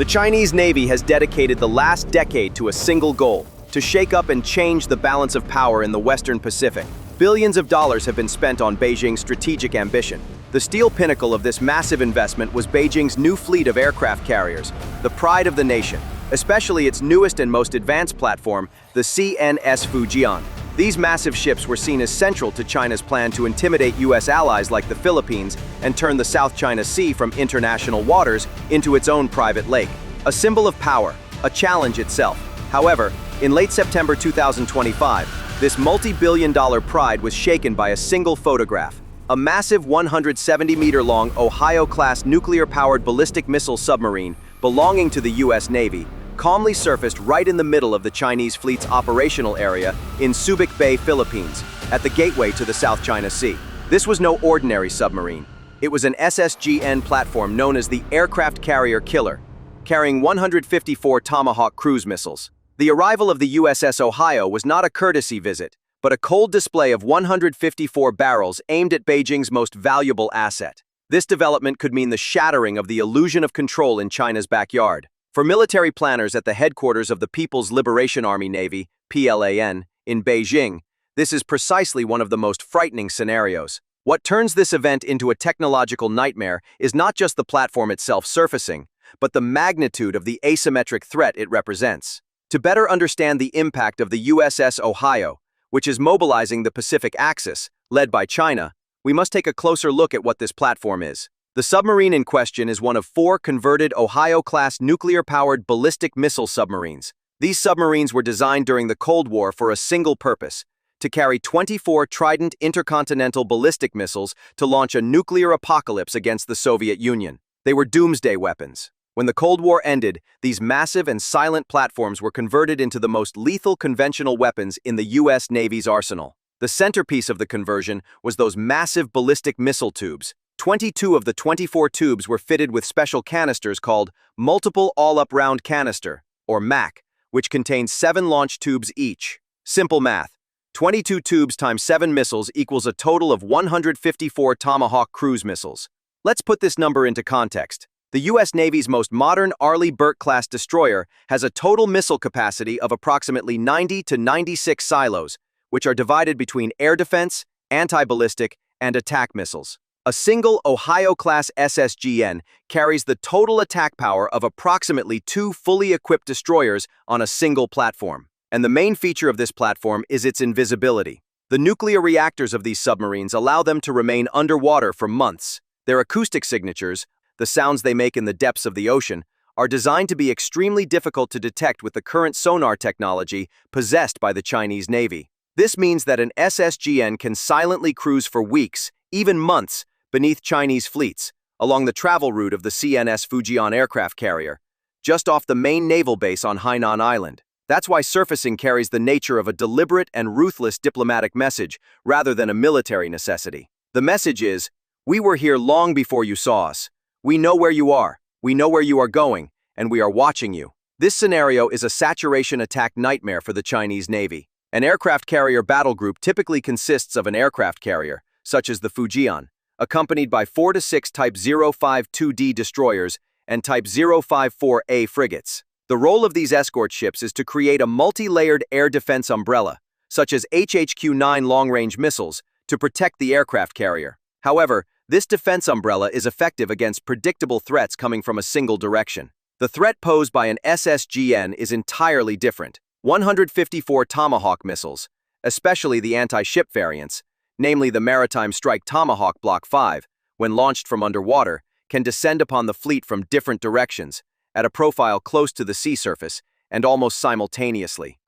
The Chinese Navy has dedicated the last decade to a single goal: to shake up and change the balance of power in the Western Pacific. Billions of dollars have been spent on Beijing's strategic ambition. The steel pinnacle of this massive investment was Beijing's new fleet of aircraft carriers, the pride of the nation, especially its newest and most advanced platform, the CNS Fujian. These massive ships were seen as central to China's plan to intimidate U.S. allies like the Philippines and turn the South China Sea from international waters into its own private lake. A symbol of power, a challenge itself. However, in late September 2025, this multi-billion-dollar pride was shaken by a single photograph. A massive 170-meter-long Ohio-class nuclear-powered ballistic missile submarine belonging to the U.S. Navy calmly surfaced right in the middle of the Chinese fleet's operational area in Subic Bay, Philippines, at the gateway to the South China Sea. This was no ordinary submarine. It was an SSGN platform known as the Aircraft Carrier Killer, carrying 154 Tomahawk cruise missiles. The arrival of the USS Ohio was not a courtesy visit, but a cold display of 154 barrels aimed at Beijing's most valuable asset. This development could mean the shattering of the illusion of control in China's backyard. For military planners at the headquarters of the People's Liberation Army Navy, PLAN, in Beijing, this is precisely one of the most frightening scenarios. What turns this event into a technological nightmare is not just the platform itself surfacing, but the magnitude of the asymmetric threat it represents. To better understand the impact of the USS Ohio, which is mobilizing the Pacific Axis, led by China, we must take a closer look at what this platform is. The submarine in question is one of 4 converted Ohio-class nuclear-powered ballistic missile submarines. These submarines were designed during the Cold War for a single purpose: to carry 24 Trident intercontinental ballistic missiles to launch a nuclear apocalypse against the Soviet Union. They were doomsday weapons. When the Cold War ended, these massive and silent platforms were converted into the most lethal conventional weapons in the U.S. Navy's arsenal. The centerpiece of the conversion was those massive ballistic missile tubes. 22 of the 24 tubes were fitted with special canisters called Multiple All-Up Round Canister, or MAC, which contained 7 launch tubes each. Simple math: 22 tubes times 7 missiles equals a total of 154 Tomahawk cruise missiles. Let's put this number into context. The U.S. Navy's most modern Arleigh Burke-class destroyer has a total missile capacity of approximately 90 to 96 silos, which are divided between air defense, anti-ballistic, and attack missiles. A single Ohio-class SSGN carries the total attack power of approximately 2 fully equipped destroyers on a single platform. And the main feature of this platform is its invisibility. The nuclear reactors of these submarines allow them to remain underwater for months. Their acoustic signatures, the sounds they make in the depths of the ocean, are designed to be extremely difficult to detect with the current sonar technology possessed by the Chinese Navy. This means that an SSGN can silently cruise for weeks, even months, beneath Chinese fleets, along the travel route of the CNS Fujian aircraft carrier, just off the main naval base on Hainan Island. That's why surfacing carries the nature of a deliberate and ruthless diplomatic message rather than a military necessity. The message is, we were here long before you saw us. We know where you are, we know where you are going, and we are watching you. This scenario is a saturation attack nightmare for the Chinese Navy. An aircraft carrier battle group typically consists of an aircraft carrier, such as the Fujian, accompanied by 4 to 6 Type 052D destroyers and Type 054A frigates. The role of these escort ships is to create a multi-layered air defense umbrella, such as HHQ-9 long-range missiles, to protect the aircraft carrier. However, this defense umbrella is effective against predictable threats coming from a single direction. The threat posed by an SSGN is entirely different. 154 Tomahawk missiles, especially the anti-ship variants, namely the Maritime Strike Tomahawk Block 5, when launched from underwater, can descend upon the fleet from different directions, at a profile close to the sea surface, and almost simultaneously.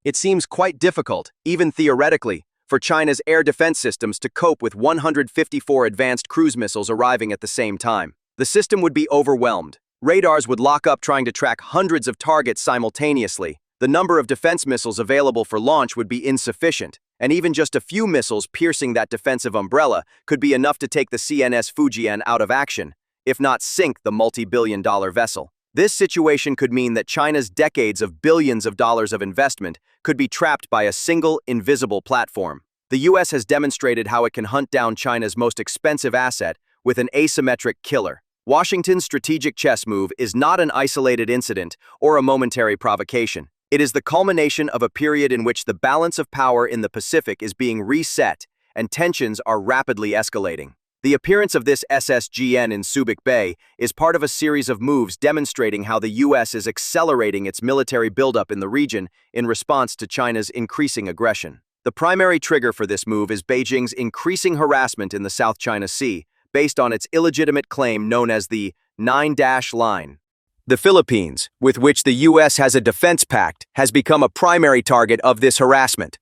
It seems quite difficult, even theoretically, for China's air defense systems to cope with 154 advanced cruise missiles arriving at the same time. The system would be overwhelmed. Radars would lock up trying to track hundreds of targets simultaneously. The number of defense missiles available for launch would be insufficient, and even just a few missiles piercing that defensive umbrella could be enough to take the CNS Fujian out of action, if not sink the multi-billion-dollar vessel. This situation could mean that China's decades of billions of dollars of investment could be trapped by a single, invisible platform. The U.S. has demonstrated how it can hunt down China's most expensive asset with an asymmetric killer. Washington's strategic chess move is not an isolated incident or a momentary provocation. It is the culmination of a period in which the balance of power in the Pacific is being reset and tensions are rapidly escalating. The appearance of this SSGN in Subic Bay is part of a series of moves demonstrating how the U.S. is accelerating its military buildup in the region in response to China's increasing aggression. The primary trigger for this move is Beijing's increasing harassment in the South China Sea, based on its illegitimate claim known as the Nine-Line. The Philippines, with which the U.S. has a defense pact, has become a primary target of this harassment.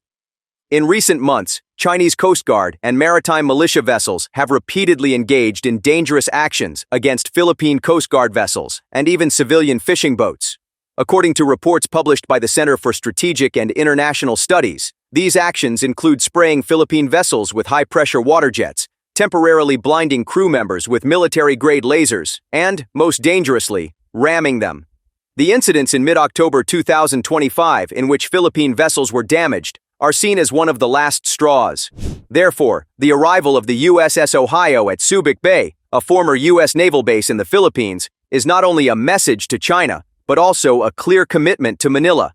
In recent months, Chinese Coast Guard and maritime militia vessels have repeatedly engaged in dangerous actions against Philippine Coast Guard vessels and even civilian fishing boats. According to reports published by the Center for Strategic and International Studies, these actions include spraying Philippine vessels with high-pressure water jets, temporarily blinding crew members with military-grade lasers, and, most dangerously, ramming them. The incidents in mid-October 2025 in which Philippine vessels were damaged are seen as one of the last straws. Therefore, the arrival of the USS Ohio at Subic Bay, a former U.S. naval base in the Philippines, is not only a message to China, but also a clear commitment to Manila.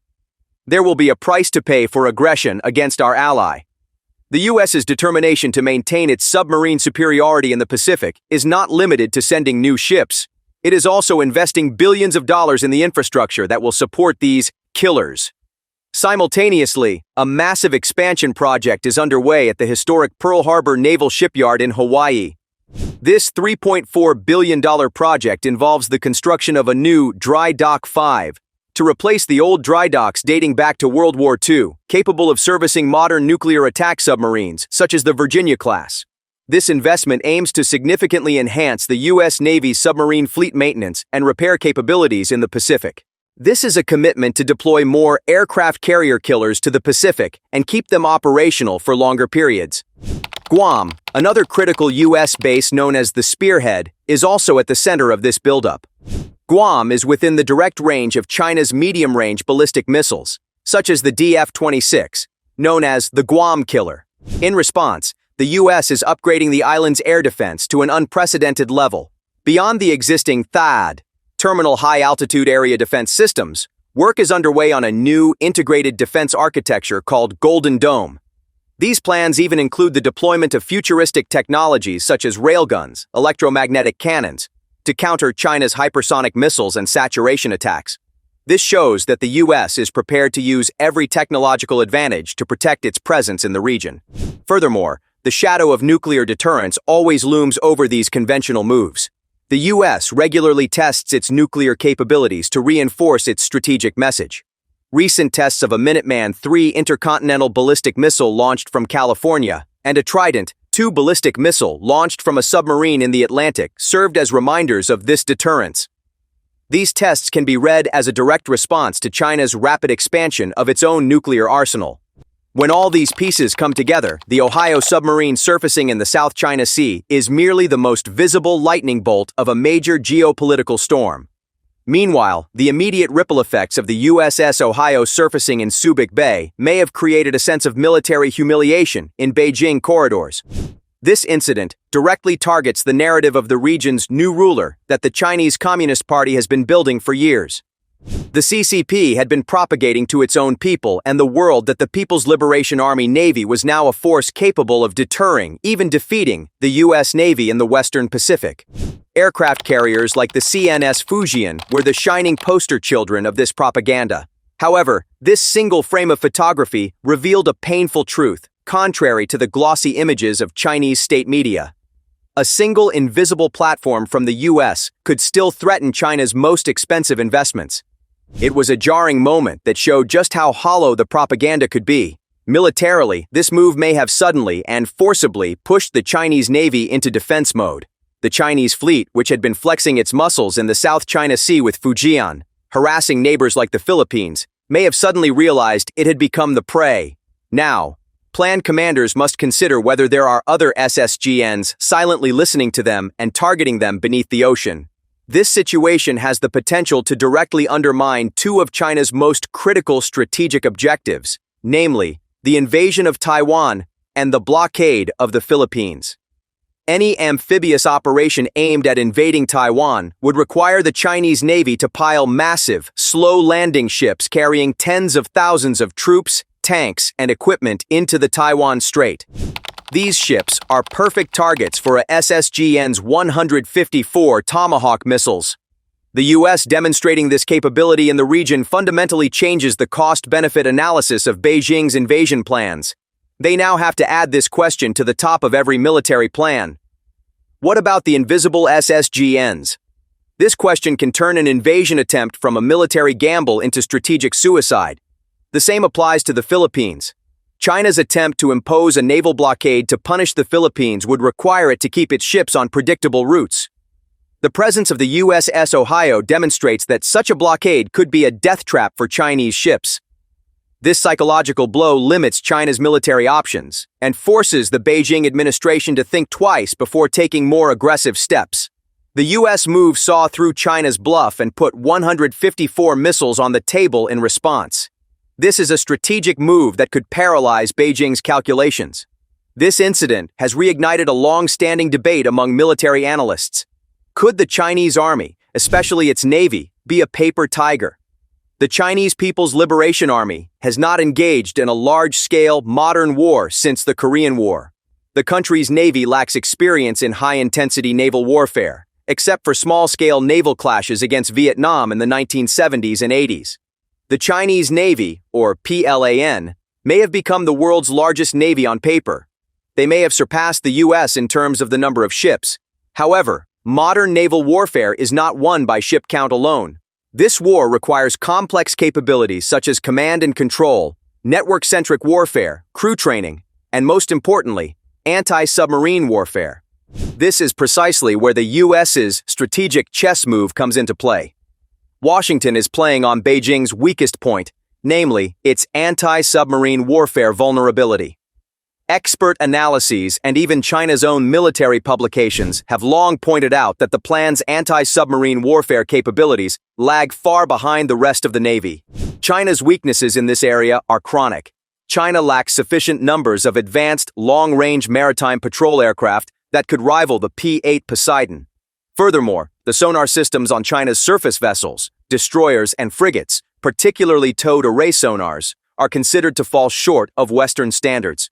There will be a price to pay for aggression against our ally. The U.S.'s determination to maintain its submarine superiority in the Pacific is not limited to sending new ships. It is also investing billions of dollars in the infrastructure that will support these killers. Simultaneously, a massive expansion project is underway at the historic Pearl Harbor Naval Shipyard in Hawaii. This $3.4 billion project involves the construction of a new Dry Dock 5 to replace the old dry docks dating back to World War II, capable of servicing modern nuclear attack submarines, such as the Virginia class. This investment aims to significantly enhance the U.S. Navy's submarine fleet maintenance and repair capabilities in the Pacific. This is a commitment to deploy more aircraft carrier killers to the Pacific and keep them operational for longer periods. Guam, another critical U.S. base known as the Spearhead, is also at the center of this buildup. Guam is within the direct range of China's medium-range ballistic missiles, such as the DF-26, known as the Guam Killer. In response, the U.S. is upgrading the island's air defense to an unprecedented level. Beyond the existing THAAD, Terminal High-Altitude Area Defense Systems, work is underway on a new integrated defense architecture called Golden Dome. These plans even include the deployment of futuristic technologies such as railguns, electromagnetic cannons, to counter China's hypersonic missiles and saturation attacks. This shows that the U.S. is prepared to use every technological advantage to protect its presence in the region. Furthermore, the shadow of nuclear deterrence always looms over these conventional moves. The U.S. regularly tests its nuclear capabilities to reinforce its strategic message. Recent tests of a Minuteman III intercontinental ballistic missile launched from California and a Trident II ballistic missile launched from a submarine in the Atlantic served as reminders of this deterrence. These tests can be read as a direct response to China's rapid expansion of its own nuclear arsenal. When all these pieces come together, the Ohio submarine surfacing in the South China Sea is merely the most visible lightning bolt of a major geopolitical storm. Meanwhile, the immediate ripple effects of the USS Ohio surfacing in Subic Bay may have created a sense of military humiliation in Beijing corridors. This incident directly targets the narrative of the region's new ruler that the Chinese Communist Party has been building for years. The CCP had been propagating to its own people and the world that the People's Liberation Army Navy was now a force capable of deterring, even defeating, the U.S. Navy in the Western Pacific. Aircraft carriers like the CNS Fujian were the shining poster children of this propaganda. However, this single frame of photography revealed a painful truth, contrary to the glossy images of Chinese state media. A single invisible platform from the U.S. could still threaten China's most expensive investments. It was a jarring moment that showed just how hollow the propaganda could be. Militarily, this move may have suddenly and forcibly pushed the Chinese Navy into defense mode. The Chinese fleet, which had been flexing its muscles in the South China Sea with Fujian, harassing neighbors like the Philippines, may have suddenly realized it had become the prey. Now, planned commanders must consider whether there are other SSGNs silently listening to them and targeting them beneath the ocean. This situation has the potential to directly undermine two of China's most critical strategic objectives, namely, the invasion of Taiwan and the blockade of the Philippines. Any amphibious operation aimed at invading Taiwan would require the Chinese Navy to pile massive, slow-landing ships carrying tens of thousands of troops, tanks, and equipment into the Taiwan Strait. These ships are perfect targets for a SSGN's 154 Tomahawk missiles. The U.S. demonstrating this capability in the region fundamentally changes the cost-benefit analysis of Beijing's invasion plans. They now have to add this question to the top of every military plan. What about the invisible SSGNs? This question can turn an invasion attempt from a military gamble into strategic suicide. The same applies to the Philippines. China's attempt to impose a naval blockade to punish the Philippines would require it to keep its ships on predictable routes. The presence of the USS Ohio demonstrates that such a blockade could be a death trap for Chinese ships. This psychological blow limits China's military options and forces the Beijing administration to think twice before taking more aggressive steps. The U.S. move saw through China's bluff and put 154 missiles on the table in response. This is a strategic move that could paralyze Beijing's calculations. This incident has reignited a long-standing debate among military analysts. Could the Chinese army, especially its navy, be a paper tiger? The Chinese People's Liberation Army has not engaged in a large-scale, modern war since the Korean War. The country's navy lacks experience in high-intensity naval warfare, except for small-scale naval clashes against Vietnam in the 1970s and 80s. The Chinese Navy, or PLAN, may have become the world's largest navy on paper. They may have surpassed the U.S. in terms of the number of ships. However, modern naval warfare is not won by ship count alone. This war requires complex capabilities such as command and control, network-centric warfare, crew training, and most importantly, anti-submarine warfare. This is precisely where the U.S.'s strategic chess move comes into play. Washington is playing on Beijing's weakest point, namely, its anti-submarine warfare vulnerability. Expert analyses and even China's own military publications have long pointed out that the plan's anti-submarine warfare capabilities lag far behind the rest of the Navy. China's weaknesses in this area are chronic. China lacks sufficient numbers of advanced, long-range maritime patrol aircraft that could rival the P-8 Poseidon. Furthermore, the sonar systems on China's surface vessels, destroyers, and frigates, particularly towed array sonars, are considered to fall short of Western standards.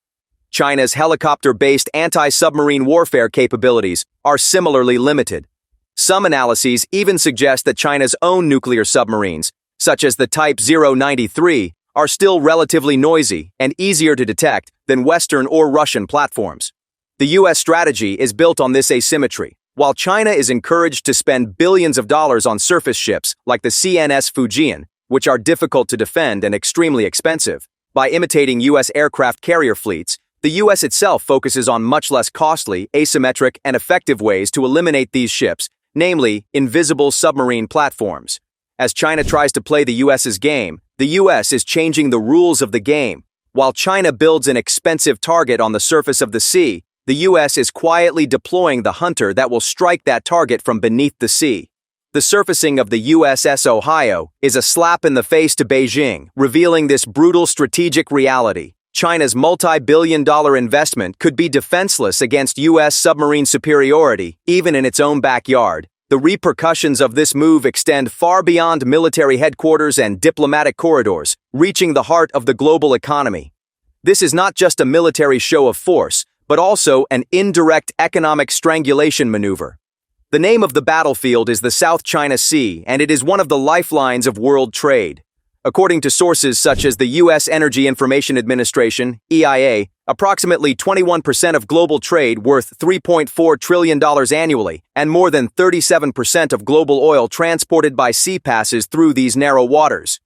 China's helicopter-based anti-submarine warfare capabilities are similarly limited. Some analyses even suggest that China's own nuclear submarines, such as the Type 093, are still relatively noisy and easier to detect than Western or Russian platforms. The U.S. strategy is built on this asymmetry. While China is encouraged to spend billions of dollars on surface ships like the CNS Fujian, which are difficult to defend and extremely expensive, by imitating U.S. aircraft carrier fleets, the U.S. itself focuses on much less costly, asymmetric, and effective ways to eliminate these ships, namely, invisible submarine platforms. As China tries to play the U.S.'s game, the U.S. is changing the rules of the game. While China builds an expensive target on the surface of the sea, the U.S. is quietly deploying the hunter that will strike that target from beneath the sea. The surfacing of the USS Ohio is a slap in the face to Beijing, revealing this brutal strategic reality. China's multi-billion-dollar investment could be defenseless against U.S. submarine superiority, even in its own backyard. The repercussions of this move extend far beyond military headquarters and diplomatic corridors, reaching the heart of the global economy. This is not just a military show of force, but also an indirect economic strangulation maneuver. The name of the battlefield is the South China Sea, and it is one of the lifelines of world trade. According to sources such as the U.S. Energy Information Administration, EIA, approximately 21% of global trade worth $3.4 trillion annually, and more than 37% of global oil transported by sea passes through these narrow waters.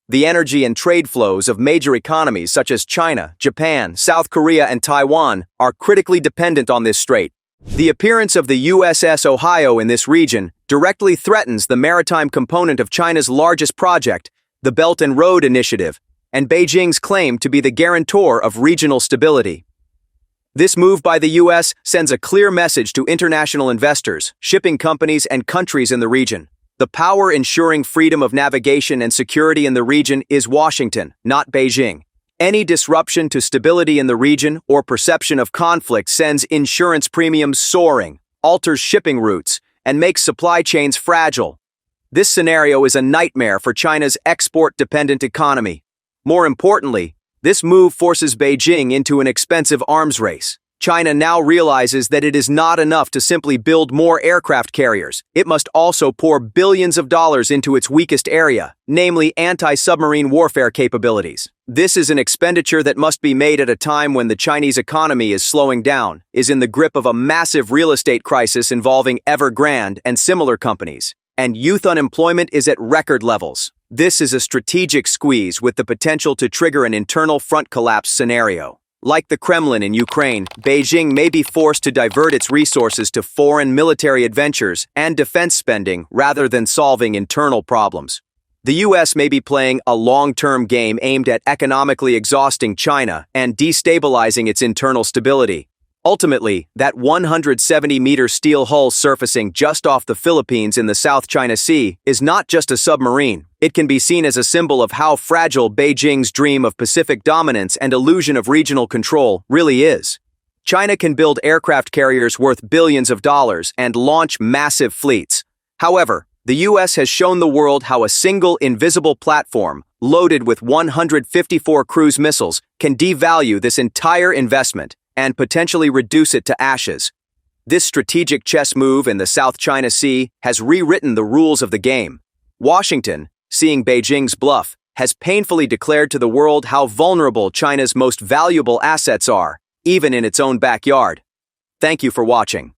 The energy and trade flows of major economies such as China, Japan, South Korea, and Taiwan are critically dependent on this strait. The appearance of the USS Ohio in this region directly threatens the maritime component of China's largest project, the Belt and Road Initiative, and Beijing's claim to be the guarantor of regional stability. This move by the U.S. sends a clear message to international investors, shipping companies, and countries in the region. The power ensuring freedom of navigation and security in the region is Washington, not Beijing. Any disruption to stability in the region or perception of conflict sends insurance premiums soaring, alters shipping routes, and makes supply chains fragile. This scenario is a nightmare for China's export-dependent economy. More importantly, this move forces Beijing into an expensive arms race. China now realizes that it is not enough to simply build more aircraft carriers. It must also pour billions of dollars into its weakest area, namely anti-submarine warfare capabilities. This is an expenditure that must be made at a time when the Chinese economy is slowing down, is in the grip of a massive real estate crisis involving Evergrande and similar companies, and youth unemployment is at record levels. This is a strategic squeeze with the potential to trigger an internal front collapse scenario. Like the Kremlin in Ukraine, Beijing may be forced to divert its resources to foreign military adventures and defense spending rather than solving internal problems. The U.S. may be playing a long-term game aimed at economically exhausting China and destabilizing its internal stability. Ultimately, that 170-meter steel hull surfacing just off the Philippines in the South China Sea is not just a submarine. It can be seen as a symbol of how fragile Beijing's dream of Pacific dominance and illusion of regional control really is. China can build aircraft carriers worth billions of dollars and launch massive fleets. However, the U.S. has shown the world how a single invisible platform, loaded with 154 cruise missiles, can devalue this entire investment and potentially reduce it to ashes. This strategic chess move in the South China Sea has rewritten the rules of the game. Washington, seeing Beijing's bluff, has painfully declared to the world how vulnerable China's most valuable assets are, even in its own backyard. Thank you for watching.